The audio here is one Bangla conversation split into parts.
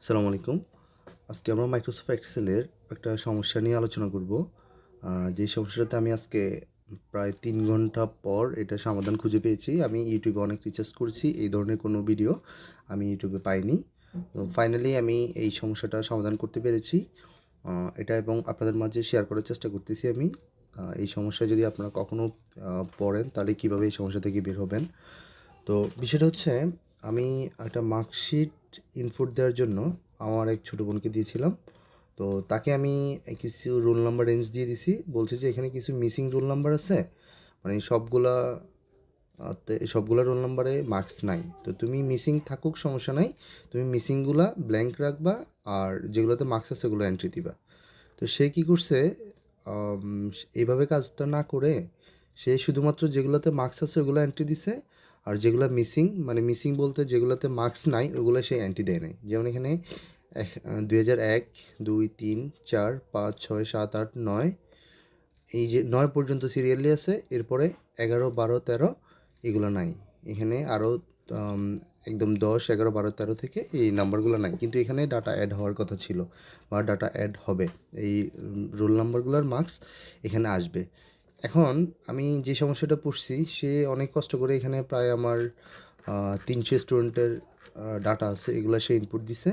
আসসালামু আলাইকুম। আজকে আমরা মাইক্রোসফট এক্সেলের একটা সমস্যা নিয়ে আলোচনা করব। যে সমস্যাটাতে আমি আজকে প্রায় ৩ ঘন্টা পর এটার সমাধান খুঁজে পেয়েছি। আমি ইউটিউবে অনেক রিসার্চ করেছি। এই ধরনের কোনো ভিডিও আমি ইউটিউবে পাইনি। তো ফাইনালি আমি এই সমস্যাটার সমাধান করতে পেরেছি। এটা এবং আপনাদের মাঝে শেয়ার করার চেষ্টা করতেছি আমি। এই সমস্যায় যদি আপনারা কখনো পড়েন তাহলে কীভাবে এই সমস্যা থেকে বের হবেন। তো বিষয়টা হচ্ছে আমি একটা মার্কশিট ইনপুট দেওয়ার জন্য আমার এক ছোটো বোনকে দিয়েছিলাম। তো তাকে আমি কিছু রোল নাম্বার রেঞ্জ দিয়ে দিছি। বলছি যে এখানে কিছু মিসিং রোল নাম্বার আছে, মানে সবগুলা রোল নাম্বারে মার্কস নাই। তো তুমি মিসিং থাকুক সমস্যা নাই, তুমি মিসিংগুলা ব্ল্যাঙ্ক রাখবা আর যেগুলোতে মার্কস আছে সেগুলো এন্ট্রি দিবা। তো সে কী করছে, এইভাবে কাজটা না করে সে শুধুমাত্র যেগুলোতে মার্কস আছে ওগুলো এন্ট্রি দিছে, আর যেগুলো মিসিং, মানে মিসিং বলতে যেগুলোতে মার্কস নাই ওগুলো সে এন্ট্রি দেয় নাই। যেমন এখানে 2001, 2, 3, 4, 5, 6, 7, 8, 9, এই যে 9 পর্যন্ত সিরিয়ালি আছে। এরপরে 11, 12, 13 এগুলো নাই। এখানে আরও একদম 10, 11, 12, 13 থেকে এই নাম্বারগুলো নাই, কিন্তু এখানে ডাটা অ্যাড হওয়ার কথা ছিল বা ডাটা অ্যাড হবে। এই রোল নাম্বারগুলোর মার্কস এখানে আসবে। এখন আমি যে সমস্যাটা পড়ছি, সে অনেক কষ্ট করে এখানে প্রায় আমার 300 স্টুডেন্টের ডাটা আছে, এগুলো সে ইনপুট দিছে।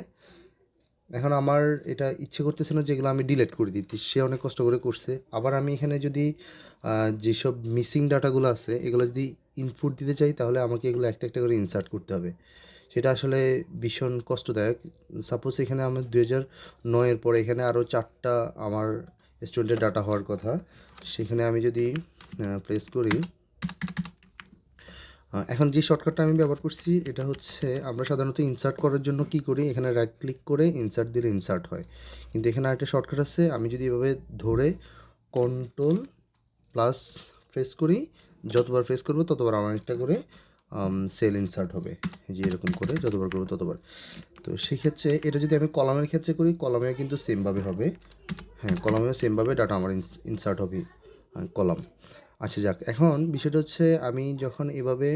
এখন আমার এটা ইচ্ছে করতেছে না যেগুলো আমি ডিলিট করে দিতে, সে অনেক কষ্ট করে করছে। আবার আমি এখানে যদি যেসব মিসিং ডাটাগুলো আছে এগুলো যদি ইনপুট দিতে চাই তাহলে আমাকে এগুলো একটা একটা করে ইনসার্ট করতে হবে। সেটা আসলে ভীষণ কষ্টদায়ক। সাপোজ এখানে আমার 2009-এর পরে এখানে আরও 4টা আমার স্টুডেন্টের ডাটা হওয়ার কথা। সেখানে আমি যদি প্লেস করি, এখন যে শর্টকাটটা আমি ব্যবহার করছি এটা হচ্ছে, আমরা সাধারণত ইনসার্ট করার জন্য কি করি, এখানে রাইট ক্লিক করে ইনসার্ট দিলে ইনসার্ট হয়। কিন্তু এখানে আরেকটা শর্টকাট আছে, আমি যদি এভাবে ধরে কন্ট্রোল প্লাস প্রেস করি, যতবার প্রেস করবো ততবার আমার একটা করে সেল ইনসার্ট হবে। যে এরকম করে যতবার করবো ততবার। তো সেক্ষেত্রে এটা যদি আমি কলামের ক্ষেত্রে করি, কলামেও কিন্তু সেমভাবে হবে। হ্যাঁ, কলামেও সেমভাবে ডাটা আমার ইনসার্ট হবে কলাম। আচ্ছা যাক, এখন বিষয়টা হচ্ছে আমি যখন এভাবে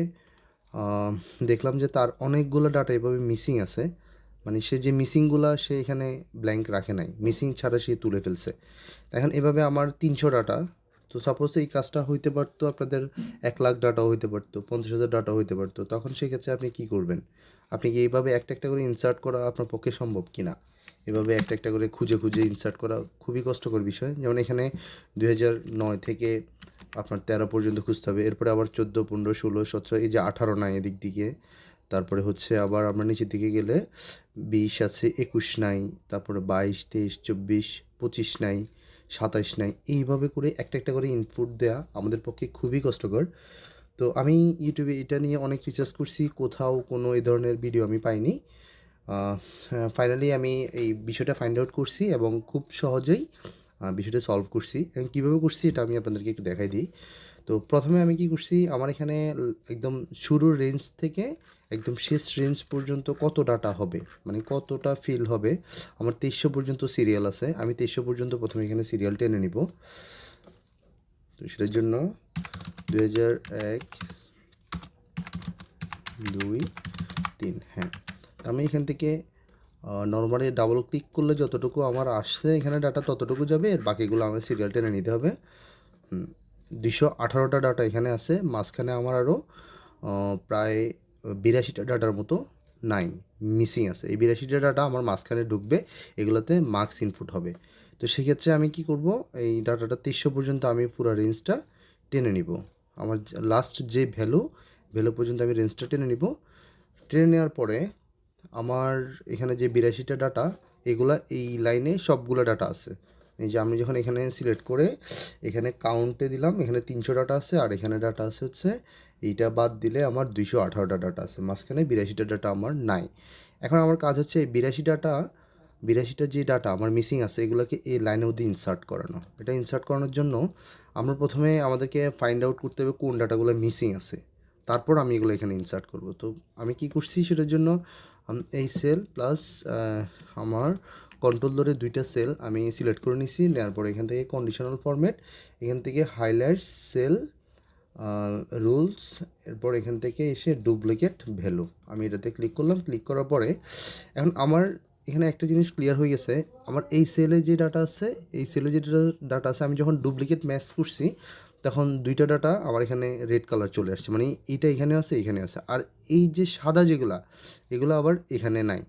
দেখলাম যে তার অনেকগুলো ডাটা এভাবে মিসিং আছে, মানে সে যে মিসিংগুলো সে এখানে ব্ল্যাঙ্ক রাখে নাই, মিসিং ছাড়া সে তুলে ফেলছে। এখন এভাবে আমার 300 ডাটা। তো সাপোজ এই কাজটা হইতে পারতো আপনাদের 1,00,000 ডাটাও হইতে পারতো, 50,000 ডাটাও হইতে পারতো। তখন সেক্ষেত্রে আপনি কী করবেন? আপনি কি এইভাবে একটা একটা করে ইনসার্ট করা আপনার পক্ষে সম্ভব কি না? এভাবে একটা একটা করে খুঁজে খুঁজে ইনসার্ট করা খুবই কষ্টকর বিষয়। যেমন এখানে 2009 থেকে আপনার 13 পর্যন্ত খুঁজতে হবে, এরপরে আবার 14, 15, 16, 17, এই যে 18 নাই এদিক দিকে। তারপরে হচ্ছে আবার আমরা নিচের দিকে গেলে 20 আছে, 21 নাই, তারপরে 22, 23, 24, 25 নাই, 27 নাই। এইভাবে করে একটা একটা করে ইনপুট দেওয়া আমাদের পক্ষে খুবই কষ্টকর। তো আমি ইউটিউবে এটা নিয়ে অনেক রিসার্চ করছি, কোথাও কোনো এই ধরনের ভিডিও আমি পাইনি। ফাইনালি আমি এই বিষয়টা ফাইন্ড আউট করছি এবং খুব সহজেই বিষয়টা সলভ করছি। এবং কীভাবে করছি এটা আমি আপনাদেরকে একটু দেখাই দিই। তো প্রথমে আমি কী করছি, আমার এখানে একদম শুরুর রেঞ্জ থেকে একদম শেষ রেঞ্জ পর্যন্ত কত ডাটা হবে, মানে কতটা ফিল হবে। আমার 2300 পর্যন্ত সিরিয়াল আছে, আমি 2300 পর্যন্ত প্রথমে এখানে সিরিয়াল টেনে নিব। তো সেটার জন্য 2001, 2, 3, হ্যাঁ। আমি এখান থেকে নর্মালি ডাবল ক্লিক করলে যতটুকু আমার আসছে এখানে ডাটা ততটুকু যাবে, এর বাকিগুলো আমার সিরিয়াল টেনে নিতে হবে। 218টা ডাটা এখানে আছে, মাঝখানে আমার আরও প্রায় 82টা ডাটার মতো নাই, মিসিং আছে। এই 82টা ডাটা আমার মাঝখানে ঢুকবে, এগুলোতে মার্কস ইনপুট হবে। তো সেক্ষেত্রে আমি কি করব, এই ডাটাটা 2300 পর্যন্ত আমি পুরো রেঞ্জটা টেনে নিব। আমার লাস্ট যে ভ্যালু পর্যন্ত আমি রেঞ্জটা টেনে নিব। টেনে নেওয়ার পরে আমার এখানে যে 82টা ডাটা, এগুলা এই লাইনে সবগুলো ডাটা আছে। এই যে আমি যখন এখানে সিলেক্ট করে এখানে কাউন্টে দিলাম, এখানে 300 ডাটা আছে, আর এখানে ডাটা আছে হচ্ছে এইটা বাদ দিলে আমার 218টা ডাটা আছে, মাঝখানে 82টা ডাটা আমার নাই। এখন আমার কাজ হচ্ছে এই 82টা যে ডাটা আমার মিসিং আছে এগুলোকে এই লাইনের মধ্যে ইনসার্ট করানো। এটা ইনসার্ট করানোর জন্য আমরা প্রথমে আমাদেরকে ফাইন্ড আউট করতে হবে কোন ডাটাগুলো মিসিং আছে, তারপর আমি এগুলো এখানে ইনসার্ট করব। তো আমি কি করছি সেটার জন্য এই সেল প্লাস আমার কন্ট্রোল ধরে 2টা সেল আমি সিলেক্ট করে নিছি। নেওয়ার পরে এখান থেকে কন্ডিশনাল ফরম্যাট, এখান থেকে হাইলাইটস সেল রুলস, এরপর এখান থেকে এসে ডুপ্লিকেট ভ্যালু, আমি এটাতে ক্লিক করলাম। ক্লিক করার পরে এখন আমার এখানে একটা জিনিস ক্লিয়ার হয়ে গেছে, আমার এই সেলে যে ডাটা আছে, এই সেলে যে ডাটা আছে, আমি যখন ডুপ্লিকেট ম্যাচ করছি তখন দুইটা ডাটা আমার এখানে রেড কালার চলে আসছে, মানে এইটা এখানে আছে, এখানে আছে। আর এই যে সাদা যেগুলা, এগুলো আবার এখানে নাই,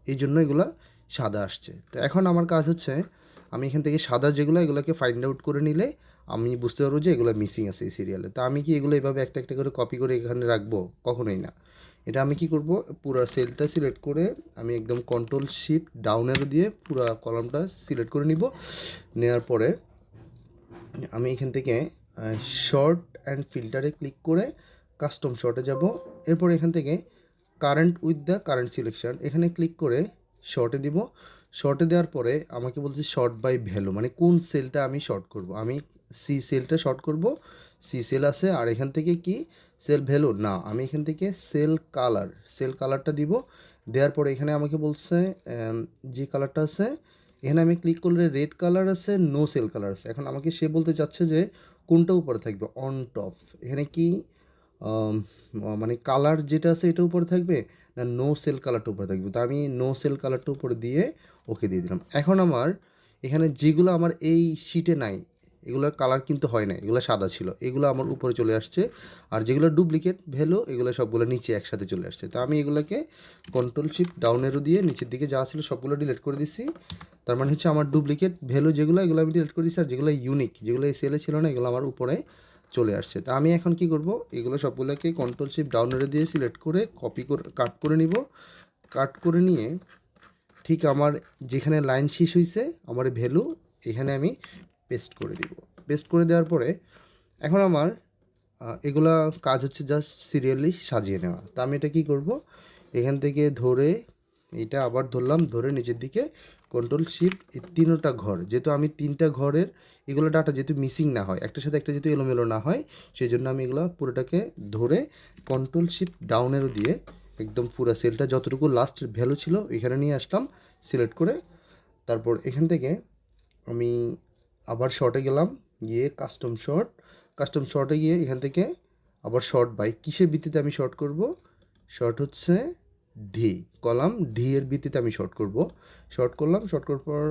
এই জন্য এগুলা সাদা আসছে। তো এখন আমার কাজ হচ্ছে, আমি এখান থেকে সাদা যেগুলো, এগুলোকে ফাইন্ড আউট করে নিলে আমি বুঝতে পারবো যে এগুলো মিসিং আছে এই সিরিয়ালে। তো আমি কি এগুলো এভাবে একটা একটা করে কপি করে এখানে রাখবো? কখনোই না। এটা আমি কি করব, পুরো সেলটা সিলেক্ট করে আমি একদম কন্ট্রোল শিফট ডাউন অ্যারো দিয়ে পুরো কলামটা সিলেক্ট করে নিব। নেওয়ার পরে আমি এখান থেকে শর্ট অ্যান্ড ফিল্টারে ক্লিক করে কাস্টম শর্টে যাব। এরপর এখান থেকে current with the current selection এখানে ক্লিক করে শর্টে দিব। শর্টে দেওয়ার পরে আমাকে বলছে শর্ট বাই ভ্যালু, মানে কোন সেলটা আমি শর্ট করব। আমি সি সেলটা শর্ট করব, সি সেল আছে। আর এখান থেকে কি সেল ভ্যালু না, আমি এখান থেকে সেল কালারটা দিব। দেওয়ার পরে এখানে আমাকে বলছে যে কালারটা আছে, এখানে আমি ক্লিক করলে রেড কালার আছে, নো সেল কালার আছে। এখন আমাকে সে বলতে চাচ্ছে যে কোনটা উপরে থাকবে, অন টপ। এখানে কি মানে কালার যেটা আছে এটা উপরে থাকবে, না নো সেল কালারটা উপরে থাকবে। তো আমি নো সেল কালারটা উপরে দিয়ে ওকে দিয়ে দিলাম। এখন আমার এখানে যেগুলো আমার এই শিটে নাই, এগুলোর কালার কিন্তু হয় না, এগুলো সাদা ছিল, এগুলো আমার উপরে চলে আসছে। আর যেগুলো ডুপ্লিকেট ভ্যালু, এগুলো সবগুলো নিচে একসাথে চলে আসছে। তো আমি এগুলোকে কন্ট্রোল শিফট ডাউন অ্যারো দিয়ে নিচের দিকে যা ছিল সবগুলো ডিলিট করে দিচ্ছি। তার মানে হচ্ছে আমার ডুপ্লিকেট ভ্যালু যেগুলো, এগুলো আমি ডিলিট করে দিচ্ছি। আর যেগুলো ইউনিক, যেগুলো এই সেলে ছিল না, এগুলো আমার উপরে চলে আসছে। তা আমি এখন কি করব, এগুলো সবগুলোকে কন্ট্রোল শিফট ডাউন অ্যারো দিয়ে সিলেক্ট করে কপি করে কাট করে নিব। কাট করে নিয়ে ঠিক আমার যেখানে লাইন শেষ হয়েছে আমার ভ্যালু, এখানে আমি পেস্ট করে দিব। পেস্ট করে দেওয়ার পরে এখন আমার এগুলা কাজ হচ্ছে জাস্ট সিরিয়ালি সাজিয়ে নেওয়া। তা আমি এটা কী করব, এখান থেকে ধরে এইটা আবার ধরলাম, ধরে নিচের দিকে কন্ট্রোল শিফট, এই তিনটা ঘর, যেহেতু আমি তিনটা ঘরের এগুলো ডাটা যেহেতু মিসিং না হয়, একটার সাথে একটা যেহেতু এলোমেলো না হয়, সেই জন্য আমি এগুলো পুরোটাকে ধরে কন্ট্রোল শিফট ডাউনেরও দিয়ে একদম পুরো সেলটা যতটুকু লাস্ট ভ্যালু ছিল এখানে নিয়ে আসলাম সিলেক্ট করে। তারপর এখান থেকে আমি আবার শর্টে গেলাম, গিয়ে কাস্টম শর্টে গিয়ে এখান থেকে আবার শর্ট বাই কিসের ভিত্তিতে আমি শর্ট করব, শর্ট হচ্ছে ডি, কলাম ডি এর ভিত্তিতে আমি শর্ট করব। শর্ট করলাম, শর্ট করার পর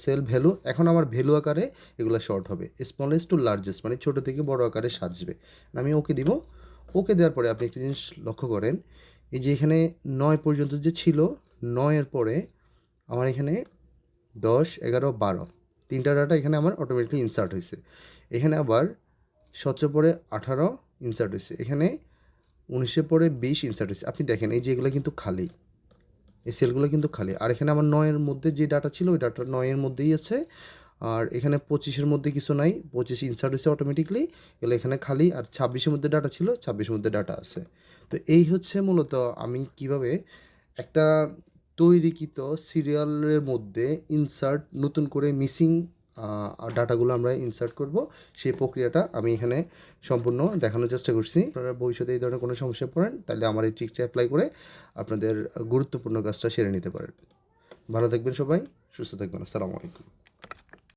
সেল ভ্যালু, এখন আমার ভ্যালু আকারে এগুলো শর্ট হবে, স্মলেস্ট টু লার্জেস্ট, মানে ছোটো থেকে বড় আকারে সাজবে। আমি ওকে দিব। ওকে দেওয়ার পরে আপনি একটা জিনিস লক্ষ্য করেন, এই যে এখানে 9 পর্যন্ত যে ছিল, 9-এর পরে আমার এখানে 10, 11, 12 তিনটা ডাটা এখানে আমার অটোমেটিকলি ইনসার্ট হয়েছে। এখানে আবার 17 পরে 18 ইনসার্ট হয়েছে, এখানে 19 পরে 20 ইনসার্ট হয়েছে। আপনি দেখেন এই যে এগুলো কিন্তু খালি, এই সেলগুলো কিন্তু খালি। আর এখানে আমার 9-এর মধ্যে যে ডাটা ছিল ওই ডাটা 9-এর মধ্যেই আছে। আর এখানে 25-এর মধ্যে কিছু নাই, 25 ইনসার্ট হয়েছে অটোমেটিকলি, এগুলো এখানে খালি। আর 26-এর মধ্যে ডাটা ছিল, 26-এর মধ্যে ডাটা আছে। তো এই হচ্ছে মূলত আমি কিভাবে একটা তৈরিকৃত সিরিয়ালের মধ্যে ইনসার্ট, নতুন করে মিসিং ডাটাগুলো আমরা ইনসার্ট করব, সেই প্রক্রিয়াটা আমি এখানে সম্পূর্ণ দেখানোর চেষ্টা করছি। আপনারা ভবিষ্যতে এই ধরনের কোনো সমস্যা পড়েন তাহলে আমার এই ট্রিকটা অ্যাপ্লাই করে আপনাদের গুরুত্বপূর্ণ কাজটা সেরে নিতে পারেন। ভালো থাকবেন সবাই, সুস্থ থাকবেন। আসসালামু আলাইকুম।